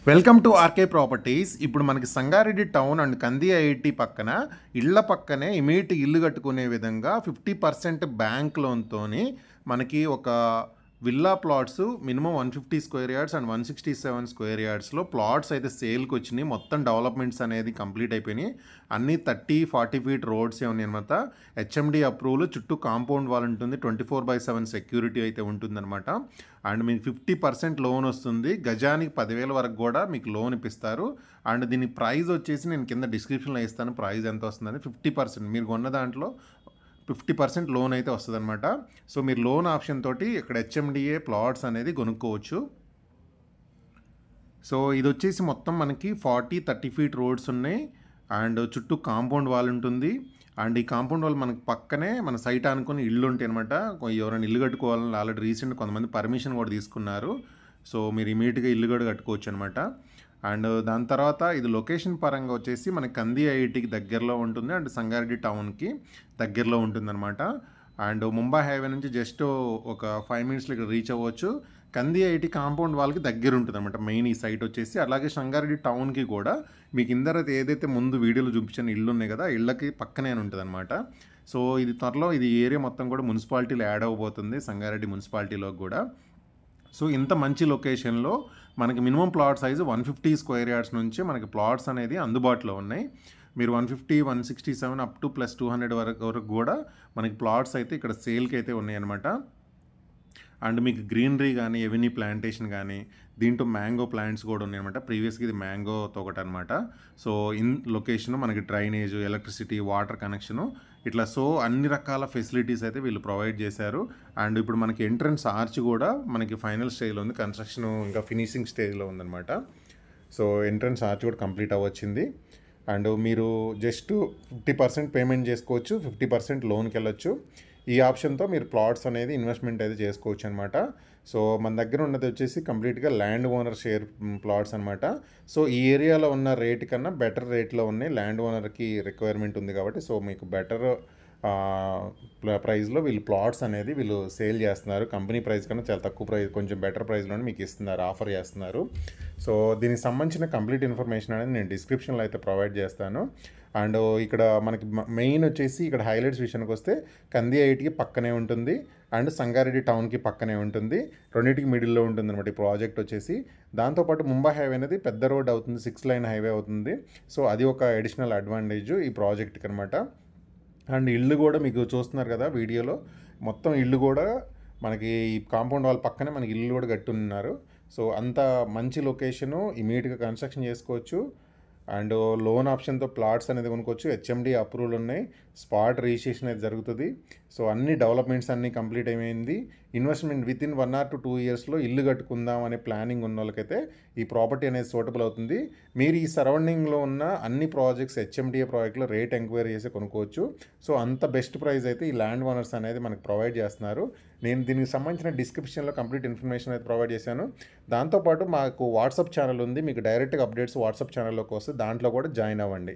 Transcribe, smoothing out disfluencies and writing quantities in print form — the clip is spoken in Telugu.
Welcome to RK properties. ఇప్పుడు మనకి Sangareddy town and Kandi IIT పక్కన ఇళ్ల పక్కనే ఇమీడియట్ ఇల్లు కట్టుకునే విధంగా 50% బ్యాంక్ లోన్తోని మనకి ఒక villa plots minimum 150 square yards and 167 square యార్డ్స్లో ప్లాట్స్ అయితే సేల్కి వచ్చినాయి. మొత్తం డెవలప్మెంట్స్ అనేది కంప్లీట్ అయిపోయినాయి. అన్నీ 30-40 ఫీట్ రోడ్సే ఉన్నాయి అనమాట. హెచ్ఎండి అప్రూవల్, చుట్టూ కాంపౌండ్ వాల్ ఉంటుంది, 24/7 సెక్యూరిటీ అయితే ఉంటుందన్నమాట. అండ్ మీకు 50% లోన్ వస్తుంది. గజానికి 10,000 వరకు కూడా మీకు లోన్ ఇప్పిస్తారు. అండ్ దీని ప్రైస్ వచ్చేసి నేను కింద డిస్క్రిప్షన్లో ఇస్తాను ప్రైస్ ఎంత వస్తుందని. 50% మీరు కొన్న దాంట్లో 50% లోన్ అయితే వస్తుందన్నమాట. సో మీరు లోన్ ఆప్షన్ తోటి ఇక్కడ హెచ్ఎండిఏ ప్లాట్స్ అనేది కొనుక్కోవచ్చు. సో ఇది వచ్చేసి మొత్తం మనకి 40-30 ఫీట్ రోడ్స్ ఉన్నాయి. అండ్ చుట్టూ కాంపౌండ్ వాల్ ఉంటుంది. అండ్ ఈ కాంపౌండ్ వాల్ మనకు పక్కనే మన సైట్ అనుకుని ఇల్లు ఉంటాయి అనమాట. ఎవరైనా ఇల్లు కట్టుకోవాలని ఆల్రెడీ రీసెంట్ కొంతమంది పర్మిషన్ కూడా తీసుకున్నారు. సో మీరు ఇమీడియట్గా ఇల్లు కూడా కట్టుకోవచ్చు అనమాట. అండ్ దాని తర్వాత ఇది లొకేషన్ పరంగా వచ్చేసి మనకి కంది ఐఐటికి దగ్గరలో ఉంటుంది అండ్ సంగారెడ్డి టౌన్కి దగ్గరలో ఉంటుందన్నమాట. అండ్ ముంబై హైవే నుంచి జస్ట్ ఒక 5 మినిట్స్లో ఇక్కడ రీచ్ అవ్వచ్చు. కంది ఐఐటి కాంపౌండ్ వాళ్ళకి దగ్గర ఉంటుంది అనమాట మెయిన్ ఈ సైట్ వచ్చేసి. అలాగే సంగారెడ్డి టౌన్కి కూడా మీకు ఇందరైతే ఏదైతే ముందు వీడియోలో చూపించిన ఇల్లు ఉన్నాయి కదా, ఇళ్ళకి పక్కనే ఉంటుంది అనమాట. సో ఇది త్వరలో ఇది ఏరియా మొత్తం కూడా మున్సిపాలిటీలో యాడ్ అవ్వబోతుంది, సంగారెడ్డి మున్సిపాలిటీలో కూడా. సో ఇంత మంచి లొకేషన్లో మనకి minimum plot size 150 square yards నుంచి మనకి ప్లాట్స్ అనేది అందుబాటులో ఉన్నాయి. మీరు 150, 167 అప్ టు ప్లస్ 200 వరకు కూడా మనకి ప్లాట్స్ అయితే ఇక్కడ సేల్కి అయితే ఉన్నాయన్నమాట. అండ్ మీకు గ్రీనరీ కానీ ఎవెన్యూ ప్లాంటేషన్ కానీ దీంట్లో మ్యాంగో ప్లాంట్స్ కూడా ఉన్నాయన్నమాట. ప్రీవియస్గా ఇది మ్యాంగోతో ఒకటి అనమాట. సో ఇన్ లొకేషన్ మనకి డ్రైనేజ్, ఎలక్ట్రిసిటీ, వాటర్ కనెక్షను ఇట్లా సో అన్ని రకాల ఫెసిలిటీస్ అయితే వీళ్ళు ప్రొవైడ్ చేశారు. అండ్ ఇప్పుడు మనకి ఎంట్రన్స్ ఆర్చ్ కూడా మనకి ఫైనల్ స్టేజ్లో ఉంది, కన్స్ట్రక్షన్ ఇంకా ఫినిషింగ్ స్టేజ్లో ఉందన్నమాట. సో ఎంట్రన్స్ ఆర్చ్ కూడా కంప్లీట్ అవ్వచ్చింది. అండ్ మీరు జస్ట్ 50% పేమెంట్ చేసుకోవచ్చు, 50% లోన్కి వెళ్ళొచ్చు. ఈ ఆప్షన్తో మీరు ప్లాట్స్ అనేది ఇన్వెస్ట్మెంట్ అయితే చేసుకోవచ్చు అనమాట. సో మన దగ్గర ఉన్నది వచ్చేసి కంప్లీట్గా ల్యాండ్ ఓనర్ షేర్ ప్లాట్స్ అనమాట. సో ఈ ఏరియాలో ఉన్న రేట్ కన్నా బెటర్ రేట్లో ఉన్నాయి. ల్యాండ్ ఓనర్కి రిక్వైర్మెంట్ ఉంది కాబట్టి సో మీకు బెటర్ ప్రైస్లో వీళ్ళు ప్లాట్స్ అనేది వీళ్ళు సేల్ చేస్తున్నారు. కంపెనీ ప్రైస్ కన్నా చాలా తక్కువ ప్రైస్, కొంచెం బెటర్ ప్రైస్లోనే మీకు ఇస్తున్నారు, ఆఫర్ చేస్తున్నారు. సో దీనికి సంబంధించిన కంప్లీట్ ఇన్ఫర్మేషన్ అనేది నేను డిస్క్రిప్షన్లో అయితే ప్రొవైడ్ చేస్తాను. అండ్ ఇక్కడ మనకి మెయిన్ వచ్చేసి ఇక్కడ హైలైట్స్ విషయానికి వస్తే కంది ఐఐటికి పక్కనే ఉంటుంది అండ్ సంగారెడ్డి టౌన్కి పక్కనే ఉంటుంది. రెండింటికి మిడిల్లో ఉంటుంది అనమాట ఈ ప్రాజెక్ట్ వచ్చేసి. దాంతోపాటు ముంబై హైవే అనేది పెద్ద రోడ్ అవుతుంది, 6 లైన్ హైవే అవుతుంది. సో అది ఒక అడిషనల్ అడ్వాంటేజ్ ఈ ప్రాజెక్ట్కి అనమాట. అండ్ ఇల్లు కూడా మీకు చూస్తున్నారు కదా వీడియోలో, మొత్తం ఇల్లు కూడా మనకి ఈ కాంపౌండ్ వాల్ పక్కనే మనకి ఇల్లు కూడా కట్టున్నారు. సో అంత మంచి లొకేషను, ఇమీడియట్గా కన్స్ట్రక్షన్ చేసుకోవచ్చు. అండ్ లోన్ ఆప్షన్తో ప్లాట్స్ అనేది కొనుక్కోవచ్చు. హెచ్ఎండి అప్రూవల్ ఉన్నాయి, స్పాట్ రిజిస్ట్రేషన్ అయితే జరుగుతుంది. సో అన్ని డెవలప్మెంట్స్ అన్నీ కంప్లీట్ అయిపోయింది. ఇన్వెస్ట్మెంట్ విత్ ఇన్ 1 or 2 ఇయర్స్లో ఇల్లు కట్టుకుందాం అనే ప్లానింగ్ ఉన్న వాళ్ళకైతే ఈ ప్రాపర్టీ అనేది సూటబుల్ అవుతుంది. మీరు ఈ సరౌండింగ్లో ఉన్న అన్ని ప్రాజెక్ట్స్ హెచ్ఎండిఏ ప్రాజెక్ట్లో రేట్ ఎంక్వైరీ చేసి కొనుక్కోవచ్చు. సో అంత బెస్ట్ ప్రైస్ అయితే ఈ ల్యాండ్ ఓనర్స్ అనేది మనకు ప్రొవైడ్ చేస్తున్నారు. నేను దీనికి సంబంధించిన డిస్క్రిప్షన్లో కంప్లీట్ ఇన్ఫర్మేషన్ అయితే ప్రొవైడ్ చేశాను. దాంతోపాటు మాకు వాట్సాప్ ఛానల్ ఉంది, మీకు డైరెక్ట్గా అప్డేట్స్ వాట్సాప్ ఛానల్లోకి వస్తే దాంట్లో కూడా జాయిన్ అవ్వండి.